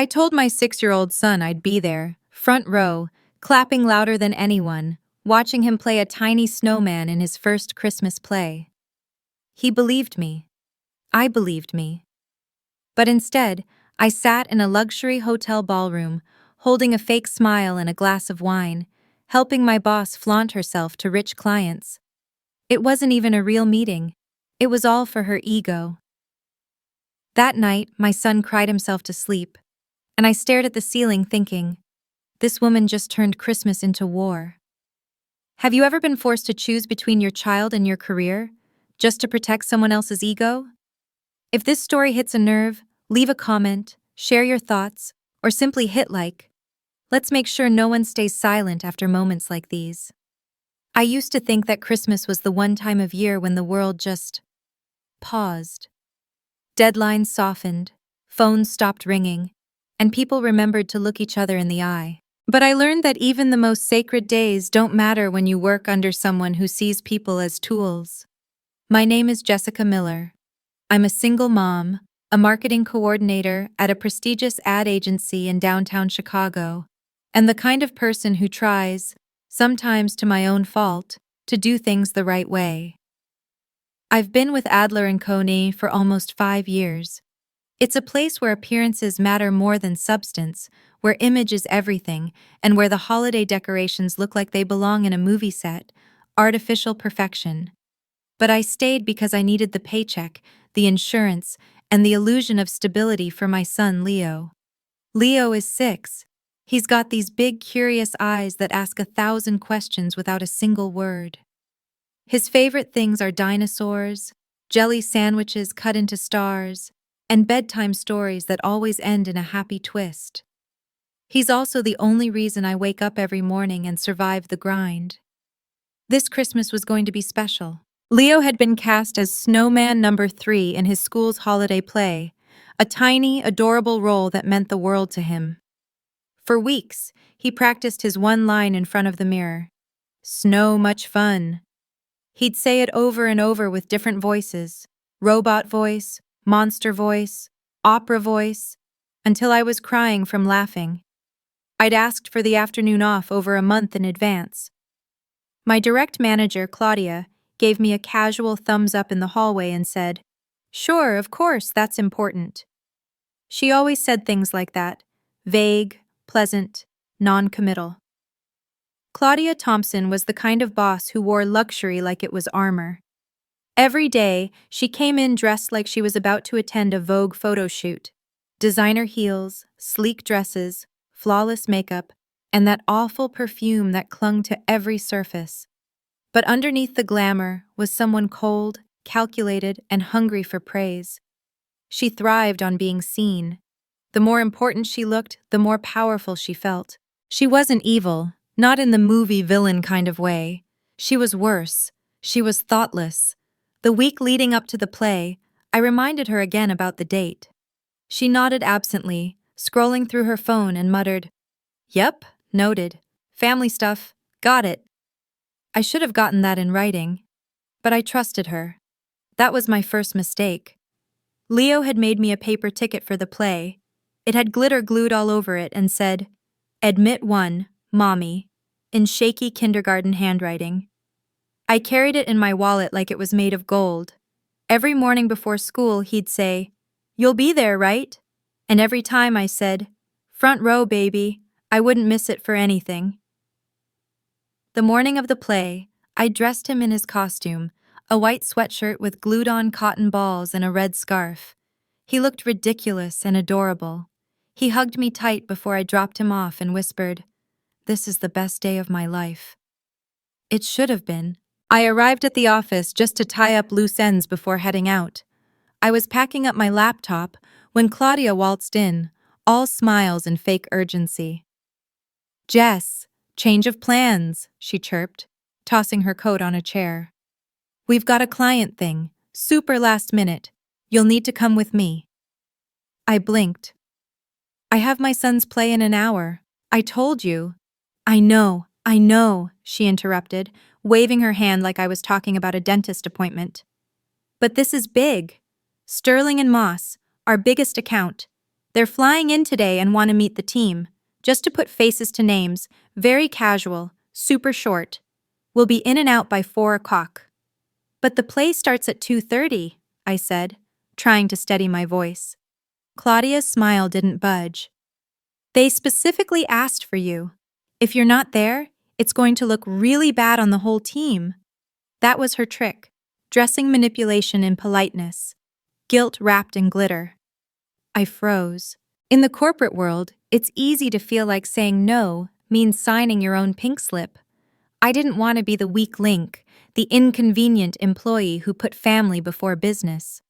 I told my 6-year-old son I'd be there, front row, clapping louder than anyone, watching him play a tiny snowman in his first Christmas play. He believed me. I believed me. But instead, I sat in a luxury hotel ballroom, holding a fake smile and a glass of wine, helping my boss flaunt herself to rich clients. It wasn't even a real meeting. It was all for her ego. That night, my son cried himself to sleep, and I stared at the ceiling thinking, this woman just turned Christmas into war. Have you ever been forced to choose between your child and your career, just to protect someone else's ego? If this story hits a nerve, leave a comment, share your thoughts, or simply hit like. Let's make sure no one stays silent after moments like these. I used to think that Christmas was the one time of year when the world just paused. Deadlines softened, phones stopped ringing, and people remembered to look each other in the eye. But I learned that even the most sacred days don't matter when you work under someone who sees people as tools. My name is Jessica Miller. I'm a single mom, a marketing coordinator at a prestigious ad agency in downtown Chicago, and the kind of person who tries, sometimes to my own fault, to do things the right way. I've been with Adler & Coney for almost 5 years. It's a place where appearances matter more than substance, where image is everything, and where the holiday decorations look like they belong in a movie set, artificial perfection. But I stayed because I needed the paycheck, the insurance, and the illusion of stability for my son Leo. Leo is 6. He's got these big, curious eyes that ask 1,000 questions without a single word. His favorite things are dinosaurs, jelly sandwiches cut into stars, and bedtime stories that always end in a happy twist. He's also the only reason I wake up every morning and survive the grind. This Christmas was going to be special. Leo had been cast as Snowman number 3 in his school's holiday play, a tiny, adorable role that meant the world to him. For weeks, he practiced his one line in front of the mirror. Snow much fun. He'd say it over and over with different voices, robot voice, monster voice, opera voice, until I was crying from laughing. I'd asked for the afternoon off over a month in advance. My direct manager, Claudia, gave me a casual thumbs up in the hallway and said, "Sure, of course, that's important." She always said things like that, vague, pleasant, non-committal. Claudia Thompson was the kind of boss who wore luxury like it was armor. Every day, she came in dressed like she was about to attend a Vogue photo shoot. Designer heels, sleek dresses, flawless makeup, and that awful perfume that clung to every surface. But underneath the glamour was someone cold, calculated, and hungry for praise. She thrived on being seen. The more important she looked, the more powerful she felt. She wasn't evil, not in the movie villain kind of way. She was worse. She was thoughtless. The week leading up to the play, I reminded her again about the date. She nodded absently, scrolling through her phone, and muttered, "Yep, noted. Family stuff. Got it." I should have gotten that in writing, but I trusted her. That was my first mistake. Leo had made me a paper ticket for the play. It had glitter glued all over it and said, "Admit 1, Mommy," in shaky kindergarten handwriting. I carried it in my wallet like it was made of gold. Every morning before school, he'd say, "You'll be there, right?" And every time I said, "Front row, baby," I wouldn't miss it for anything. The morning of the play, I dressed him in his costume, a white sweatshirt with glued-on cotton balls and a red scarf. He looked ridiculous and adorable. He hugged me tight before I dropped him off and whispered, "This is the best day of my life." It should have been. I arrived at the office just to tie up loose ends before heading out. I was packing up my laptop when Claudia waltzed in, all smiles and fake urgency. "Jess, change of plans," she chirped, tossing her coat on a chair. "We've got a client thing, super last minute. You'll need to come with me." I blinked. "I have my son's play in an hour. I told you." I know, she interrupted, waving her hand like I was talking about a dentist appointment. "But this is big. Sterling and Moss, our biggest account. They're flying in today and want to meet the team. Just to put faces to names, very casual, super short. We'll be in and out by 4 o'clock. But the play starts at 2:30, I said, trying to steady my voice. Claudia's smile didn't budge. They specifically asked for you. If you're not there, it's going to look really bad on the whole team. That was her trick, dressing manipulation in politeness, guilt wrapped in glitter. I froze. In the corporate world, it's easy to feel like saying no means signing your own pink slip. I didn't want to be the weak link, the inconvenient employee who put family before business.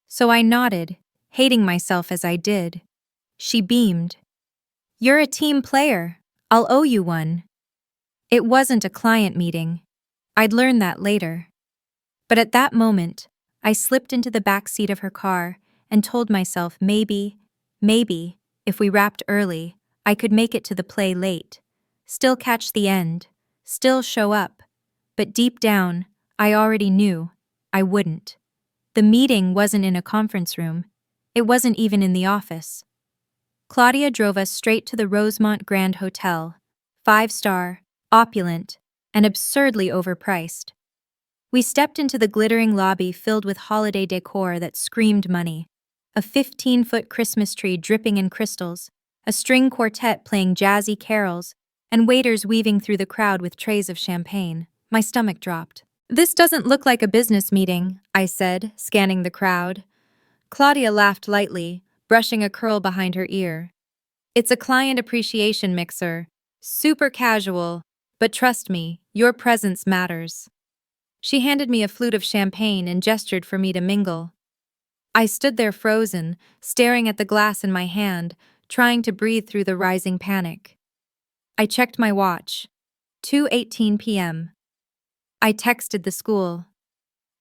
So I nodded, hating myself as I did. She beamed. You're a team player. I'll owe you one. It wasn't a client meeting. I'd learn that later. But at that moment, I slipped into the back seat of her car and told myself maybe, if we wrapped early, I could make it to the play late. Still catch the end. Still show up. But deep down, I already knew I wouldn't. The meeting wasn't in a conference room. It wasn't even in the office. Claudia drove us straight to the Rosemont Grand Hotel, 5-star, opulent, and absurdly overpriced. We stepped into the glittering lobby filled with holiday decor that screamed money. A 15-foot Christmas tree dripping in crystals, a string quartet playing jazzy carols, and waiters weaving through the crowd with trays of champagne. My stomach dropped. This doesn't look like a business meeting, I said, scanning the crowd. Claudia laughed lightly, brushing a curl behind her ear. It's a client appreciation mixer. Super casual, but trust me, your presence matters. She handed me a flute of champagne and gestured for me to mingle. I stood there frozen, staring at the glass in my hand, trying to breathe through the rising panic. I checked my watch. 2:18 p.m. I texted the school.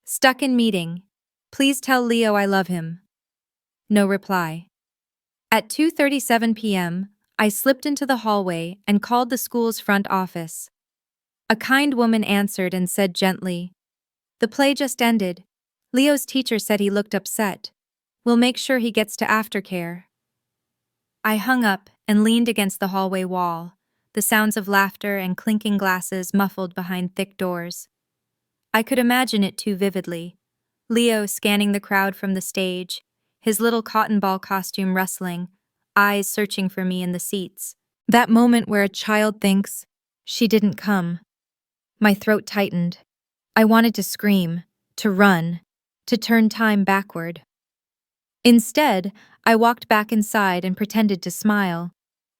Stuck in meeting. Please tell Leo I love him. No reply. At 2:37 p.m., I slipped into the hallway and called the school's front office. A kind woman answered and said gently, "The play just ended. Leo's teacher said he looked upset. We'll make sure he gets to aftercare." I hung up and leaned against the hallway wall, the sounds of laughter and clinking glasses muffled behind thick doors. I could imagine it too vividly. Leo scanning the crowd from the stage, his little cotton ball costume rustling, eyes searching for me in the seats. That moment where a child thinks, she didn't come. My throat tightened. I wanted to scream, to run, to turn time backward. Instead, I walked back inside and pretended to smile.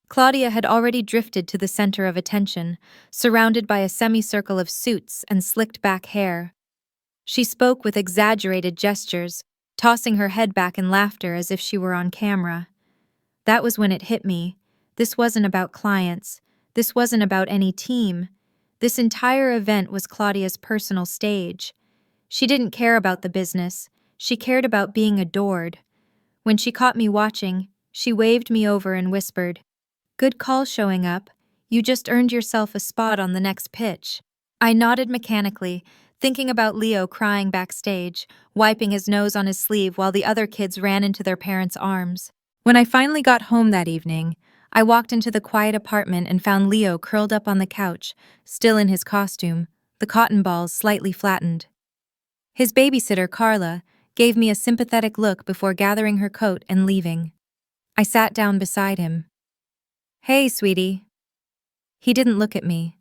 Claudia had already drifted to the center of attention, surrounded by a semicircle of suits and slicked-back hair. She spoke with exaggerated gestures, tossing her head back in laughter as if she were on camera. That was when it hit me. This wasn't about clients. This wasn't about any team. This entire event was Claudia's personal stage. She didn't care about the business. She cared about being adored. When she caught me watching, she waved me over and whispered, "Good call showing up. You just earned yourself a spot on the next pitch." I nodded mechanically, thinking about Leo crying backstage, wiping his nose on his sleeve while the other kids ran into their parents' arms. When I finally got home that evening, I walked into the quiet apartment and found Leo curled up on the couch, still in his costume, the cotton balls slightly flattened. His babysitter, Carla, gave me a sympathetic look before gathering her coat and leaving. I sat down beside him. "Hey, sweetie." He didn't look at me.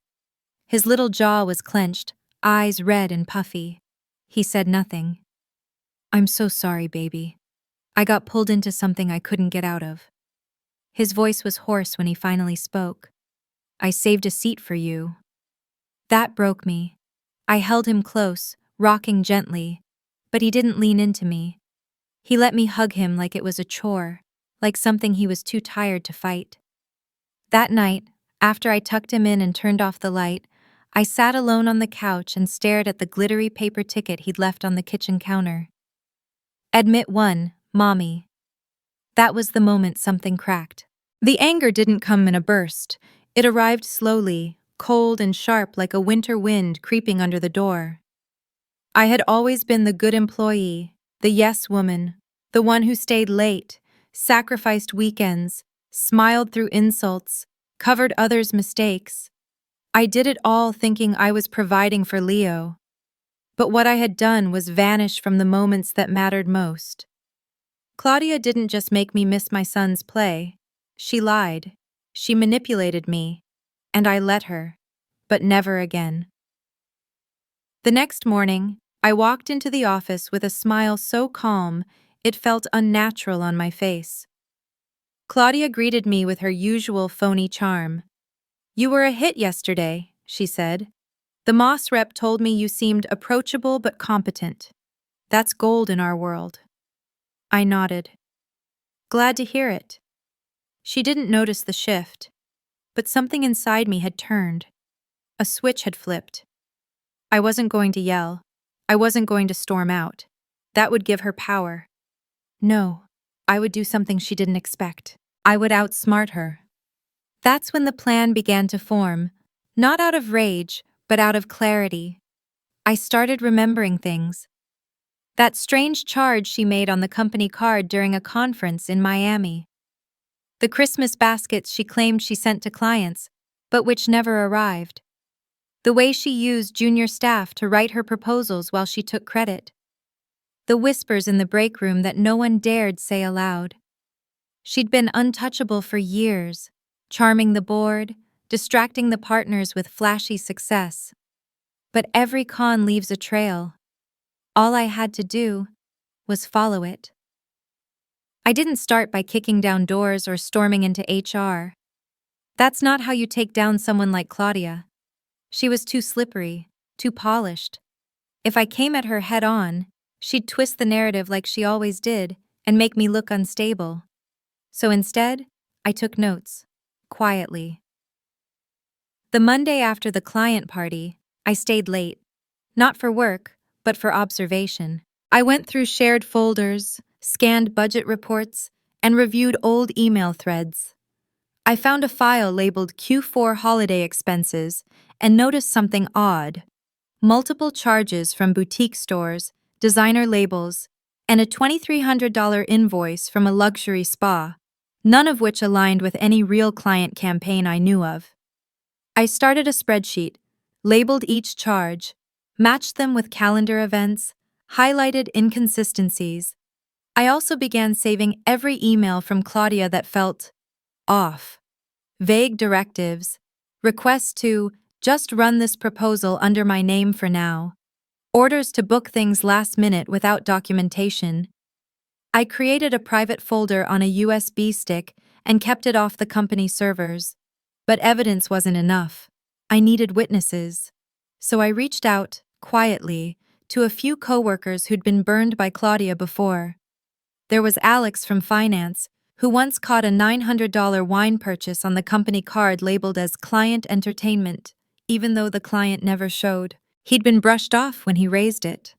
His little jaw was clenched, eyes red and puffy. He said nothing. "I'm so sorry, baby. I got pulled into something I couldn't get out of." His voice was hoarse when he finally spoke. "I saved a seat for you." That broke me. I held him close, rocking gently, but he didn't lean into me. He let me hug him like it was a chore, like something he was too tired to fight. That night, after I tucked him in and turned off the light, I sat alone on the couch and stared at the glittery paper ticket he'd left on the kitchen counter. Admit 1, Mommy. That was the moment something cracked. The anger didn't come in a burst. It arrived slowly, cold and sharp like a winter wind creeping under the door. I had always been the good employee, the yes woman, the one who stayed late, sacrificed weekends, smiled through insults, covered others' mistakes. I did it all thinking I was providing for Leo. But what I had done was vanish from the moments that mattered most. Claudia didn't just make me miss my son's play. She lied. She manipulated me. And I let her. But never again. The next morning, I walked into the office with a smile so calm it felt unnatural on my face. Claudia greeted me with her usual phony charm. "You were a hit yesterday," she said. "The Moss rep told me you seemed approachable but competent. That's gold in our world." I nodded. Glad to hear it. She didn't notice the shift, but something inside me had turned. A switch had flipped. I wasn't going to yell. I wasn't going to storm out. That would give her power. No, I would do something she didn't expect. I would outsmart her. That's when the plan began to form, not out of rage, but out of clarity. I started remembering things. That strange charge she made on the company card during a conference in Miami. The Christmas baskets she claimed she sent to clients, but which never arrived. The way she used junior staff to write her proposals while she took credit. The whispers in the break room that no one dared say aloud. She'd been untouchable for years, charming the board, distracting the partners with flashy success. But every con leaves a trail. All I had to do was follow it. I didn't start by kicking down doors or storming into HR. That's not how you take down someone like Claudia. She was too slippery, too polished. If I came at her head on, she'd twist the narrative like she always did and make me look unstable. So instead, I took notes, quietly. The Monday after the client party, I stayed late. Not for work, but for observation. I went through shared folders, scanned budget reports, and reviewed old email threads. I found a file labeled Q4 holiday expenses and noticed something odd. Multiple charges from boutique stores, designer labels, and a $2,300 invoice from a luxury spa, none of which aligned with any real client campaign I knew of. I started a spreadsheet, labeled each charge, matched them with calendar events, highlighted inconsistencies. I also began saving every email from Claudia that felt off. Vague directives, requests to just run this proposal under my name for now, orders to book things last minute without documentation. I created a private folder on a USB stick and kept it off the company servers. But evidence wasn't enough. I needed witnesses. So I reached out, quietly, to a few coworkers who'd been burned by Claudia before. There was Alex from finance, who once caught a $900 wine purchase on the company card labeled as client entertainment, even though the client never showed. He'd been brushed off when he raised it.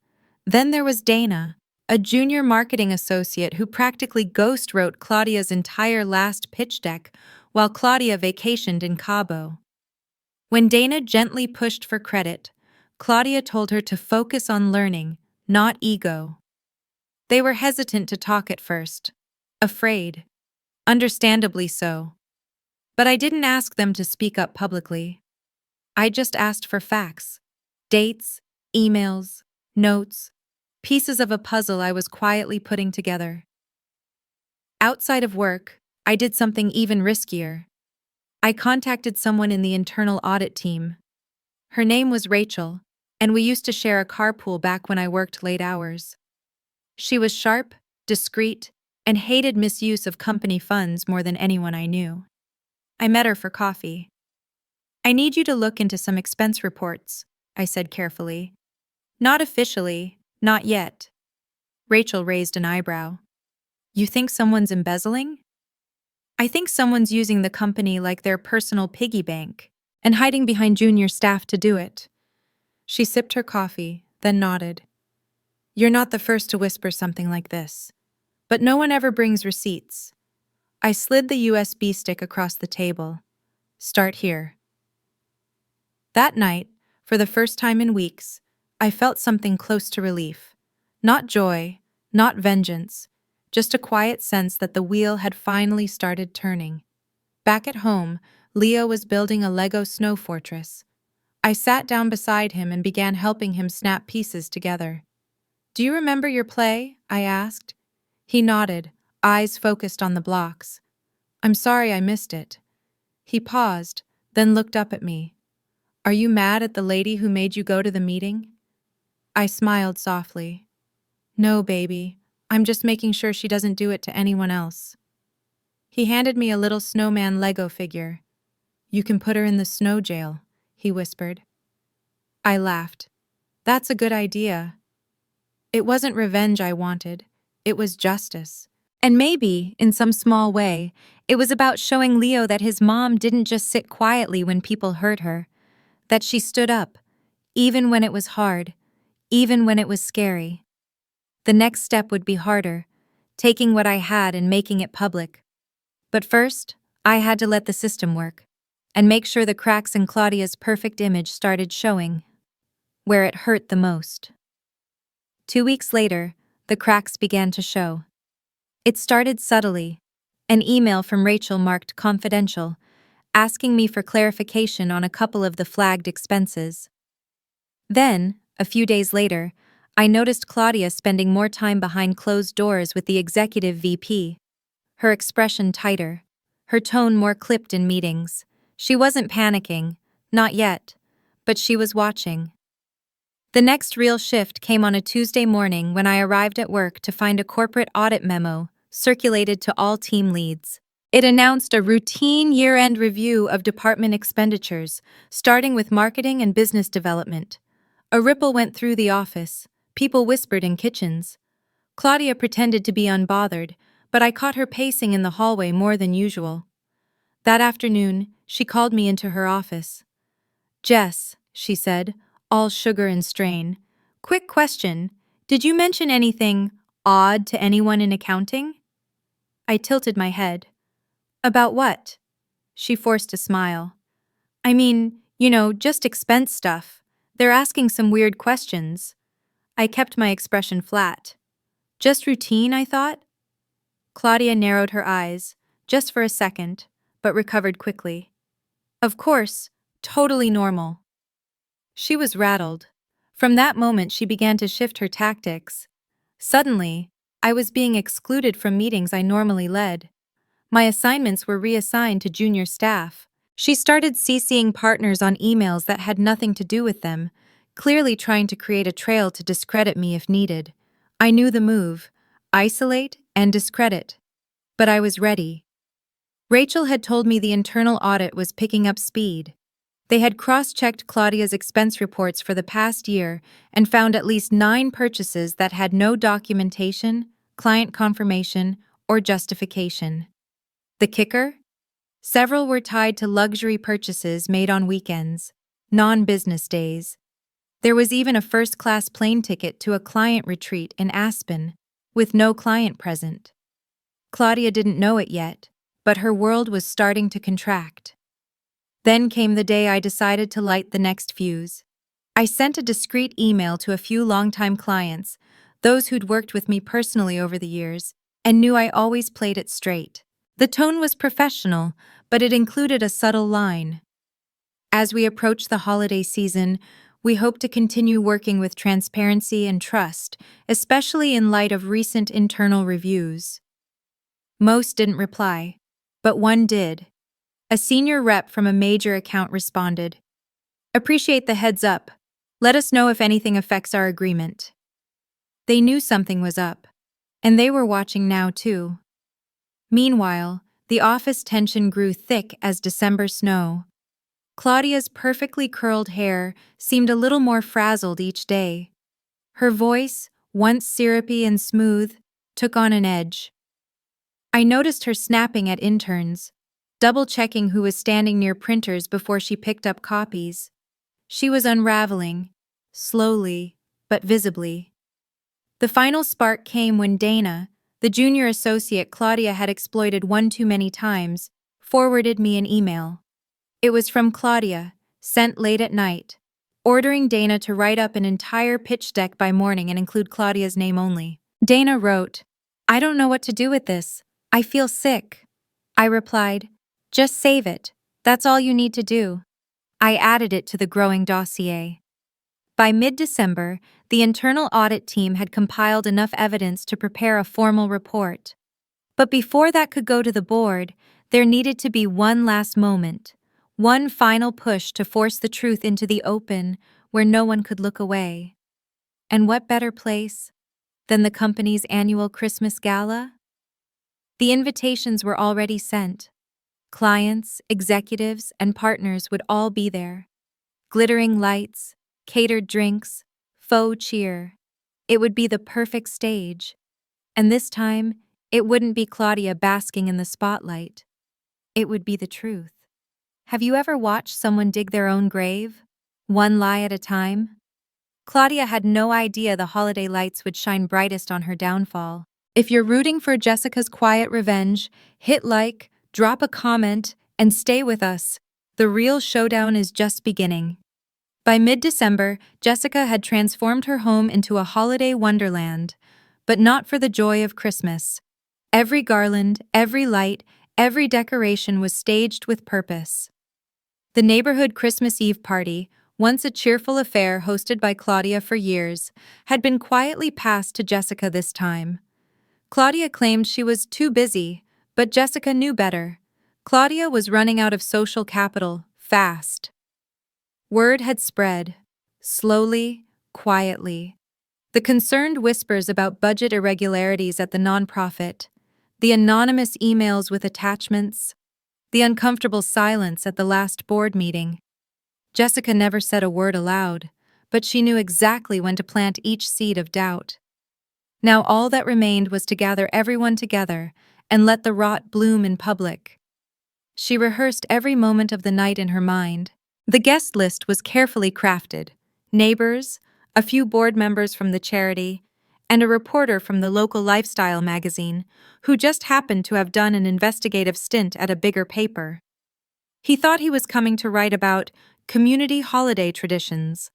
Then there was Dana, a junior marketing associate who practically ghost wrote Claudia's entire last pitch deck while Claudia vacationed in Cabo. When Dana gently pushed for credit, Claudia told her to focus on learning, not ego. They were hesitant to talk at first, afraid. Understandably so. But I didn't ask them to speak up publicly. I just asked for facts, dates, emails, notes, pieces of a puzzle I was quietly putting together. Outside of work, I did something even riskier. I contacted someone in the internal audit team. Her name was Rachel, and we used to share a carpool back when I worked late hours. She was sharp, discreet, and hated misuse of company funds more than anyone I knew. I met her for coffee. "I need you to look into some expense reports," I said carefully. "Not officially, not yet." Rachel raised an eyebrow. "You think someone's embezzling?" "I think someone's using the company like their personal piggy bank and hiding behind junior staff to do it." She sipped her coffee, then nodded. "You're not the first to whisper something like this. But no one ever brings receipts." I slid the USB stick across the table. "Start here." That night, for the first time in weeks, I felt something close to relief. Not joy, not vengeance, just a quiet sense that the wheel had finally started turning. Back at home, Leo was building a Lego snow fortress. I sat down beside him and began helping him snap pieces together. "Do you remember your play?" I asked. He nodded, eyes focused on the blocks. "I'm sorry I missed it." He paused, then looked up at me. "Are you mad at the lady who made you go to the meeting?" I smiled softly. "No, baby. I'm just making sure she doesn't do it to anyone else." He handed me a little snowman Lego figure. "You can put her in the snow jail," he whispered. I laughed. "That's a good idea." It wasn't revenge I wanted. It was justice. And maybe, in some small way, it was about showing Leo that his mom didn't just sit quietly when people hurt her, that she stood up, even when it was hard, even when it was scary. The next step would be harder, taking what I had and making it public. But first, I had to let the system work, and make sure the cracks in Claudia's perfect image started showing, where it hurt the most. 2 weeks later, the cracks began to show. It started subtly. An email from Rachel marked confidential, asking me for clarification on a couple of the flagged expenses. Then, a few days later, I noticed Claudia spending more time behind closed doors with the executive VP. Her expression tighter, her tone more clipped in meetings. She wasn't panicking, not yet, but she was watching. The next real shift came on a Tuesday morning when I arrived at work to find a corporate audit memo circulated to all team leads. It announced a routine year-end review of department expenditures, starting with marketing and business development. A ripple went through the office. People whispered in kitchens. Claudia pretended to be unbothered, but I caught her pacing in the hallway more than usual. That afternoon, she called me into her office. "Jess," she said, all sugar and strain. "Quick question. Did you mention anything odd to anyone in accounting?" I tilted my head. "About what?" She forced a smile. "I mean, just expense stuff. They're asking some weird questions." I kept my expression flat. "Just routine, I thought?" Claudia narrowed her eyes, just for a second, but recovered quickly. "Of course, totally normal." She was rattled. From that moment, she began to shift her tactics. Suddenly, I was being excluded from meetings I normally led. My assignments were reassigned to junior staff. She started CCing partners on emails that had nothing to do with them, clearly trying to create a trail to discredit me if needed. I knew the move: isolate and discredit. But I was ready. Rachel had told me the internal audit was picking up speed. They had cross-checked Claudia's expense reports for the past year and found at least 9 purchases that had no documentation, client confirmation, or justification. The kicker? Several were tied to luxury purchases made on weekends, non-business days. There was even a first-class plane ticket to a client retreat in Aspen, with no client present. Claudia didn't know it yet, but her world was starting to contract. Then came the day I decided to light the next fuse. I sent a discreet email to a few longtime clients, those who'd worked with me personally over the years, and knew I always played it straight. The tone was professional, but it included a subtle line. "As we approach the holiday season, we hope to continue working with transparency and trust, especially in light of recent internal reviews." Most didn't reply, but one did. A senior rep from a major account responded. "Appreciate the heads up. Let us know if anything affects our agreement." They knew something was up, and they were watching now too. Meanwhile, the office tension grew thick as December snow. Claudia's perfectly curled hair seemed a little more frazzled each day. Her voice, once syrupy and smooth, took on an edge. I noticed her snapping at interns, double-checking who was standing near printers before she picked up copies. She was unraveling, slowly, but visibly. The final spark came when Dana, the junior associate Claudia had exploited one too many times, forwarded me an email. It was from Claudia, sent late at night, ordering Dana to write up an entire pitch deck by morning and include Claudia's name only. Dana wrote, I don't know what to do with this. I feel sick. I replied, just save it. That's all you need to do. I added it to the growing dossier. By mid-December, the internal audit team had compiled enough evidence to prepare a formal report. But before that could go to the board, there needed to be one last moment, one final push to force the truth into the open where no one could look away. And what better place than the company's annual Christmas gala? The invitations were already sent. Clients, executives, and partners would all be there. Glittering lights, catered drinks, faux cheer. It would be the perfect stage. And this time, it wouldn't be Claudia basking in the spotlight. It would be the truth. Have you ever watched someone dig their own grave? One lie at a time? Claudia had no idea the holiday lights would shine brightest on her downfall. If you're rooting for Jessica's quiet revenge, hit like, drop a comment, and stay with us. The real showdown is just beginning. By mid-December, Jessica had transformed her home into a holiday wonderland, but not for the joy of Christmas. Every garland, every light, every decoration was staged with purpose. The neighborhood Christmas Eve party, once a cheerful affair hosted by Claudia for years, had been quietly passed to Jessica this time. Claudia claimed she was too busy, but Jessica knew better. Claudia was running out of social capital, fast. Word had spread, slowly, quietly. The concerned whispers about budget irregularities at the nonprofit, the anonymous emails with attachments, the uncomfortable silence at the last board meeting. Jessica never said a word aloud, but she knew exactly when to plant each seed of doubt. Now all that remained was to gather everyone together and let the rot bloom in public. She rehearsed every moment of the night in her mind. The guest list was carefully crafted: neighbors, a few board members from the charity, and a reporter from the local lifestyle magazine who just happened to have done an investigative stint at a bigger paper. He thought he was coming to write about community holiday traditions.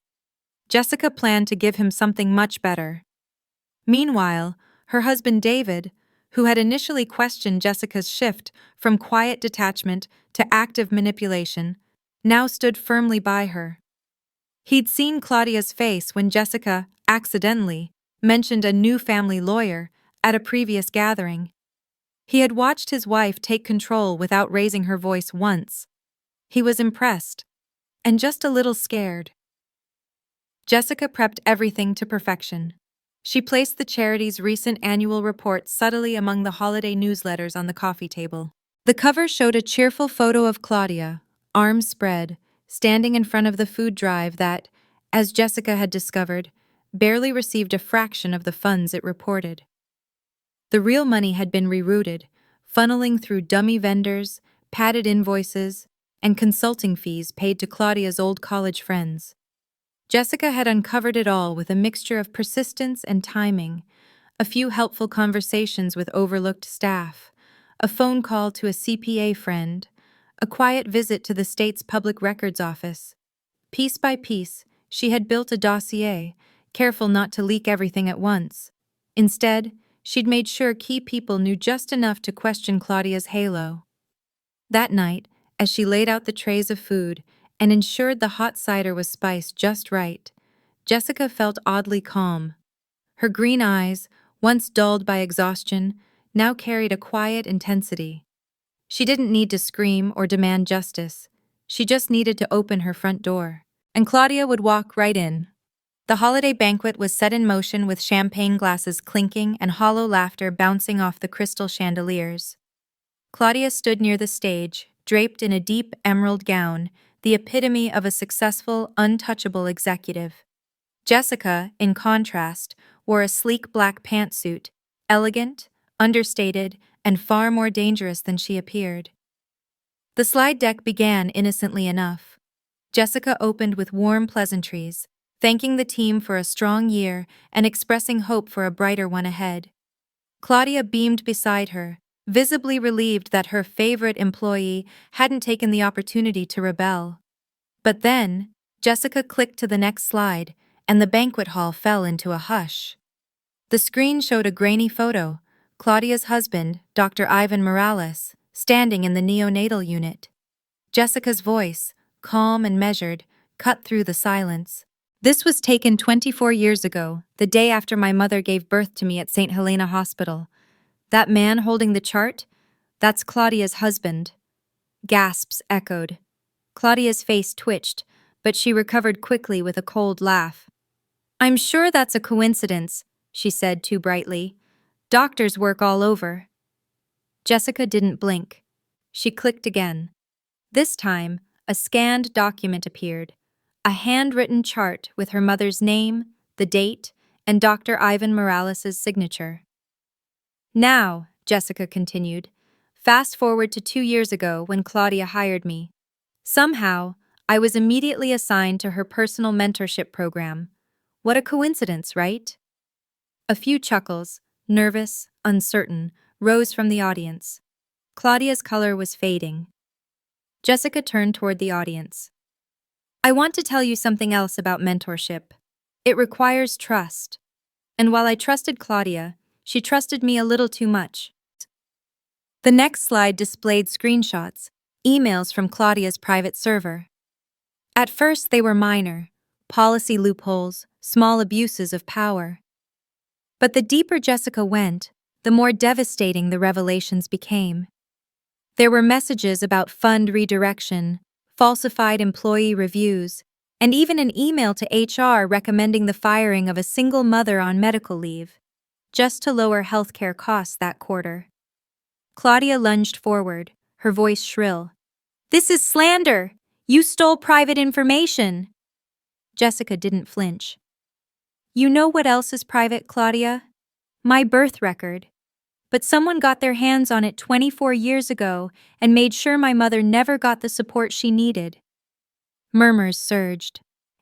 Jessica planned to give him something much better. Meanwhile, her husband David, who had initially questioned Jessica's shift from quiet detachment to active manipulation, now stood firmly by her. He'd seen Claudia's face when Jessica, accidentally, mentioned a new family lawyer at a previous gathering. He had watched his wife take control without raising her voice once. He was impressed, and just a little scared. Jessica prepped everything to perfection. She placed the charity's recent annual report subtly among the holiday newsletters on the coffee table. The cover showed a cheerful photo of Claudia, arms spread, standing in front of the food drive that, as Jessica had discovered, barely received a fraction of the funds it reported. The real money had been rerouted, funneling through dummy vendors, padded invoices, and consulting fees paid to Claudia's old college friends. Jessica had uncovered it all with a mixture of persistence and timing, a few helpful conversations with overlooked staff, a phone call to a CPA friend, a quiet visit to the state's public records office. Piece by piece, she had built a dossier, careful not to leak everything at once. Instead, she'd made sure key people knew just enough to question Claudia's halo. That night, as she laid out the trays of food and ensured the hot cider was spiced just right, Jessica felt oddly calm. Her green eyes, once dulled by exhaustion, now carried a quiet intensity. She didn't need to scream or demand justice. She just needed to open her front door, and Claudia would walk right in. The holiday banquet was set in motion with champagne glasses clinking and hollow laughter bouncing off the crystal chandeliers. Claudia stood near the stage, draped in a deep emerald gown, the epitome of a successful, untouchable executive. Jessica, in contrast, wore a sleek black pantsuit, elegant, understated, and far more dangerous than she appeared. The slide deck began innocently enough. Jessica opened with warm pleasantries, thanking the team for a strong year and expressing hope for a brighter one ahead. Claudia beamed beside her, visibly relieved that her favorite employee hadn't taken the opportunity to rebel. But then, Jessica clicked to the next slide, and the banquet hall fell into a hush. The screen showed a grainy photo, Claudia's husband, Dr. Ivan Morales, standing in the neonatal unit. Jessica's voice, calm and measured, cut through the silence. This was taken 24 years ago, the day after my mother gave birth to me at St. Helena Hospital. That man holding the chart? That's Claudia's husband. Gasps echoed. Claudia's face twitched, but she recovered quickly with a cold laugh. I'm sure that's a coincidence, she said too brightly. Doctors work all over. Jessica didn't blink. She clicked again. This time, a scanned document appeared. A handwritten chart with her mother's name, the date, and Dr. Ivan Morales' signature. Now, Jessica continued, fast forward to 2 years ago when Claudia hired me. Somehow, I was immediately assigned to her personal mentorship program. What a coincidence, right? A few chuckles, nervous, uncertain, rose from the audience. Claudia's color was fading. Jessica turned toward the audience. I want to tell you something else about mentorship. It requires trust. And while I trusted Claudia, she trusted me a little too much. The next slide displayed screenshots, emails from Claudia's private server. At first, they were minor, policy loopholes, small abuses of power. But the deeper Jessica went, the more devastating the revelations became. There were messages about fund redirection, falsified employee reviews, and even an email to HR recommending the firing of a single mother on medical leave, just to lower healthcare costs that quarter. Claudia lunged forward, her voice shrill. This is slander! You stole private information! Jessica didn't flinch. You know what else is private, Claudia? My birth record. But someone got their hands on it 24 years ago and made sure my mother never got the support she needed. Murmurs surged.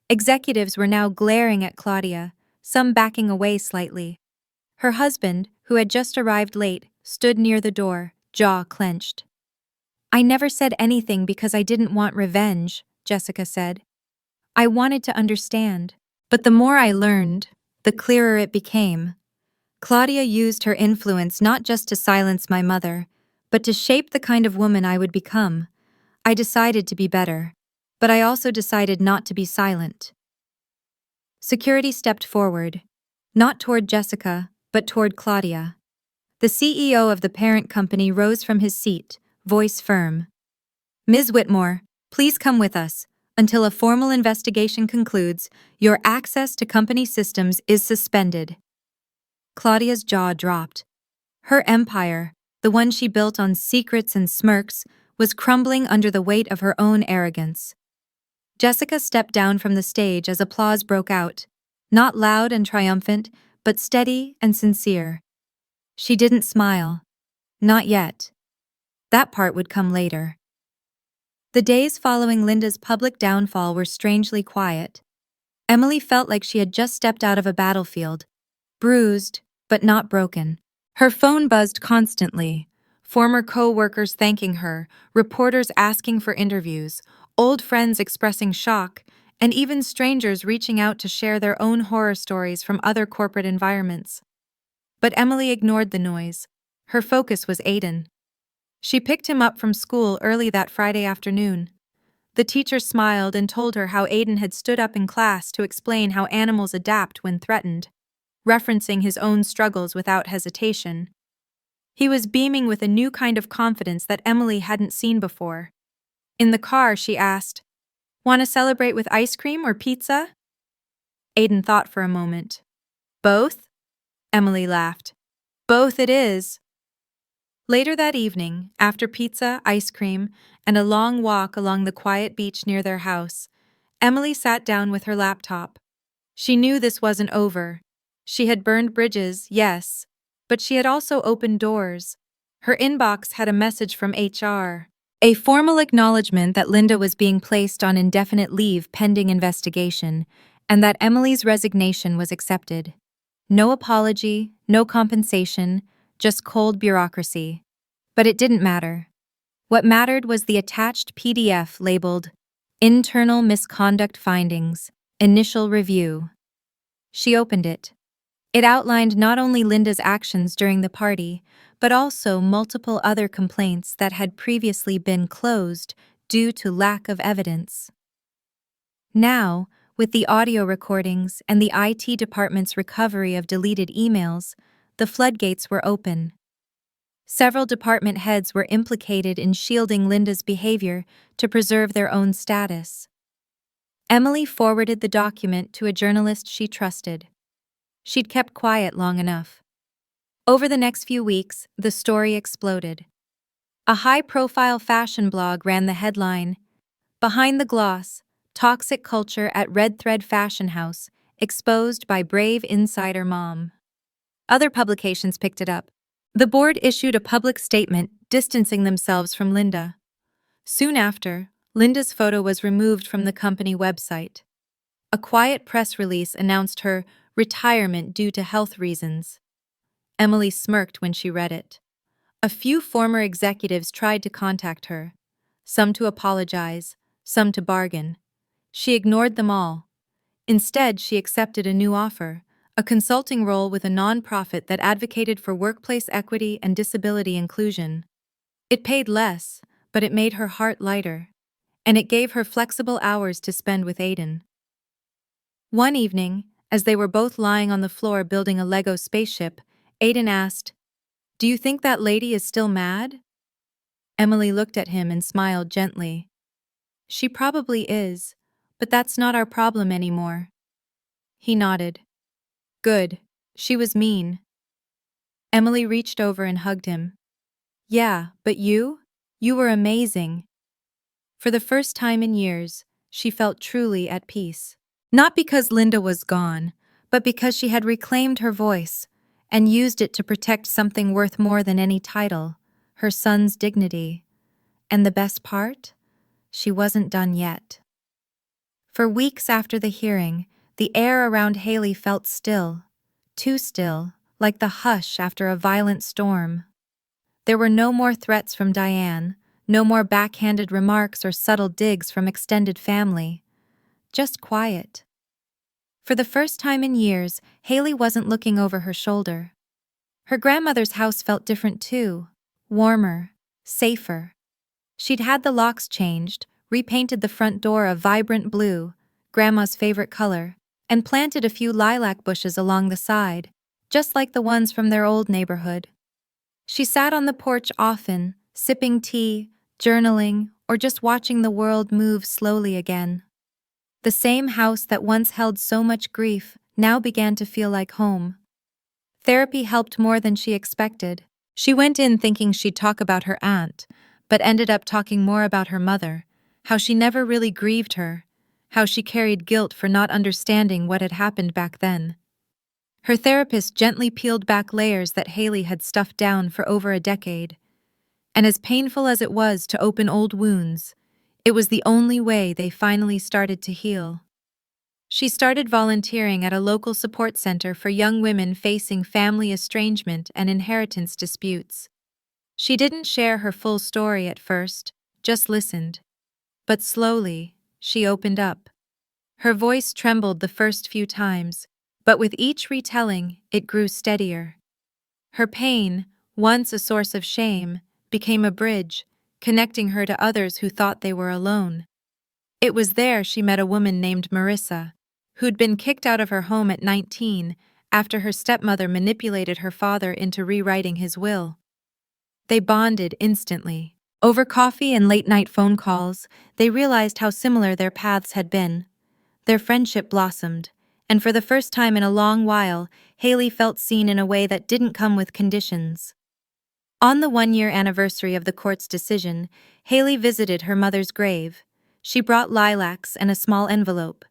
Executives were now glaring at Claudia, some backing away slightly. Her husband, who had just arrived late, stood near the door, jaw clenched. I never said anything because I didn't want revenge, Jessica said. I wanted to understand. But the more I learned, the clearer it became. Claudia used her influence not just to silence my mother, but to shape the kind of woman I would become. I decided to be better, but I also decided not to be silent. Security stepped forward, not toward Jessica, but toward Claudia. The CEO of the parent company rose from his seat, voice firm. Ms. Whitmore, please come with us. Until a formal investigation concludes, your access to company systems is suspended. Claudia's jaw dropped. Her empire, the one she built on secrets and smirks, was crumbling under the weight of her own arrogance. Jessica stepped down from the stage as applause broke out, not loud and triumphant, but steady and sincere. She didn't smile. Not yet. That part would come later. The days following Linda's public downfall were strangely quiet. Emily felt like she had just stepped out of a battlefield, bruised, but not broken. Her phone buzzed constantly, former co-workers thanking her, reporters asking for interviews, old friends expressing shock, and even strangers reaching out to share their own horror stories from other corporate environments. But Emily ignored the noise. Her focus was Aiden. She picked him up from school early that Friday afternoon. The teacher smiled and told her how Aiden had stood up in class to explain how animals adapt when threatened, referencing his own struggles without hesitation. He was beaming with a new kind of confidence that Emily hadn't seen before. In the car, she asked, "Want to celebrate with ice cream or pizza?" Aiden thought for a moment. "Both?" Emily laughed. "Both it is." Later that evening, after pizza, ice cream, and a long walk along the quiet beach near their house, Emily sat down with her laptop. She knew this wasn't over. She had burned bridges, yes, but she had also opened doors. Her inbox had a message from HR, a formal acknowledgement that Linda was being placed on indefinite leave pending investigation, and that Emily's resignation was accepted. No apology, no compensation, just cold bureaucracy. But it didn't matter. What mattered was the attached PDF labeled Internal Misconduct Findings, Initial Review. She opened it. It outlined not only Linda's actions during the party, but also multiple other complaints that had previously been closed due to lack of evidence. Now, with the audio recordings and the IT department's recovery of deleted emails, the floodgates were open. Several department heads were implicated in shielding Linda's behavior to preserve their own status. Emily forwarded the document to a journalist she trusted. She'd kept quiet long enough. Over the next few weeks, the story exploded. A high-profile fashion blog ran the headline, "Behind the Gloss, Toxic Culture at Red Thread Fashion House, Exposed by Brave Insider Mom." Other publications picked it up. The board issued a public statement distancing themselves from Linda. Soon after, Linda's photo was removed from the company website. A quiet press release announced her retirement due to health reasons. Emily smirked when she read it. A few former executives tried to contact her, some to apologize, some to bargain. She ignored them all. Instead, she accepted a new offer, a consulting role with a nonprofit that advocated for workplace equity and disability inclusion. It paid less, but it made her heart lighter, and it gave her flexible hours to spend with Aiden. One evening, as they were both lying on the floor building a Lego spaceship, Aiden asked, "Do you think that lady is still mad?" Emily looked at him and smiled gently. "She probably is, but that's not our problem anymore." He nodded. "Good. She was mean." Emily reached over and hugged him. "Yeah, but you? You were amazing." For the first time in years, she felt truly at peace. Not because Linda was gone, but because she had reclaimed her voice and used it to protect something worth more than any title, her son's dignity. And the best part? She wasn't done yet. For weeks after the hearing, the air around Haley felt still, too still, like the hush after a violent storm. There were no more threats from Diane, no more backhanded remarks or subtle digs from extended family. Just quiet. For the first time in years, Haley wasn't looking over her shoulder. Her grandmother's house felt different too, warmer, safer. She'd had the locks changed, repainted the front door a vibrant blue, Grandma's favorite color, and planted a few lilac bushes along the side, just like the ones from their old neighborhood. She sat on the porch often, sipping tea, journaling, or just watching the world move slowly again. The same house that once held so much grief now began to feel like home. Therapy helped more than she expected. She went in thinking she'd talk about her aunt, but ended up talking more about her mother, how she never really grieved her, how she carried guilt for not understanding what had happened back then. Her therapist gently peeled back layers that Haley had stuffed down for over a decade. And as painful as it was to open old wounds, it was the only way they finally started to heal. She started volunteering at a local support center for young women facing family estrangement and inheritance disputes. She didn't share her full story at first, just listened. But slowly, she opened up. Her voice trembled the first few times, but with each retelling, it grew steadier. Her pain, once a source of shame, became a bridge, connecting her to others who thought they were alone. It was there she met a woman named Marissa, who'd been kicked out of her home at 19 after her stepmother manipulated her father into rewriting his will. They bonded instantly. Over coffee and late-night phone calls, they realized how similar their paths had been. Their friendship blossomed, and for the first time in a long while, Haley felt seen in a way that didn't come with conditions. On the 1-year anniversary of the court's decision, Haley visited her mother's grave. She brought lilacs and a small envelope.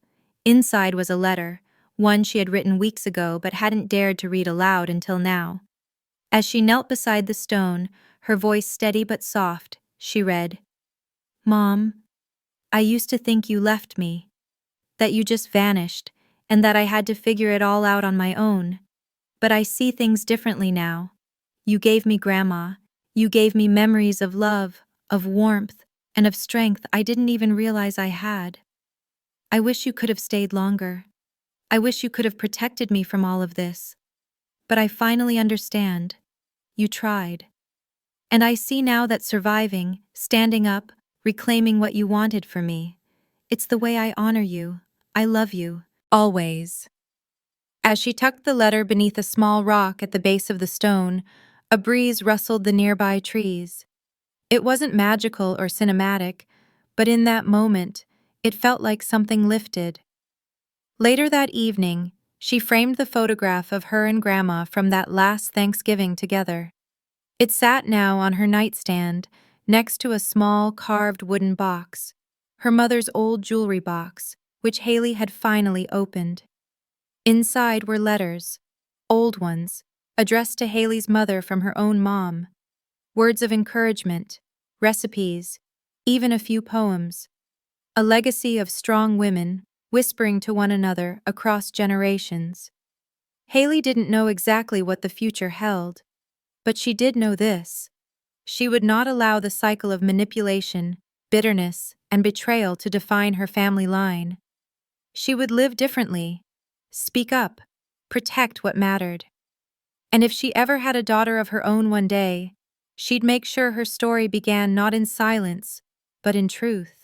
Inside was a letter, one she had written weeks ago but hadn't dared to read aloud until now. As she knelt beside the stone, her voice steady but soft, she read, "Mom, I used to think you left me, that you just vanished, and that I had to figure it all out on my own. But I see things differently now. You gave me Grandma. You gave me memories of love, of warmth, and of strength I didn't even realize I had. I wish you could have stayed longer. I wish you could have protected me from all of this. But I finally understand. You tried. And I see now that surviving, standing up, reclaiming what you wanted for me, it's the way I honor you. I love you. Always. As she tucked the letter beneath a small rock at the base of the stone, a breeze rustled the nearby trees. It wasn't magical or cinematic, but in that moment, it felt like something lifted. Later that evening, she framed the photograph of her and Grandma from that last Thanksgiving together. It sat now on her nightstand, next to a small carved wooden box, her mother's old jewelry box, which Haley had finally opened. Inside were letters, old ones, addressed to Haley's mother from her own mom. Words of encouragement, recipes, even a few poems. A legacy of strong women, whispering to one another across generations. Haley didn't know exactly what the future held, but she did know this. She would not allow the cycle of manipulation, bitterness, and betrayal to define her family line. She would live differently, speak up, protect what mattered. And if she ever had a daughter of her own one day, she'd make sure her story began not in silence, but in truth.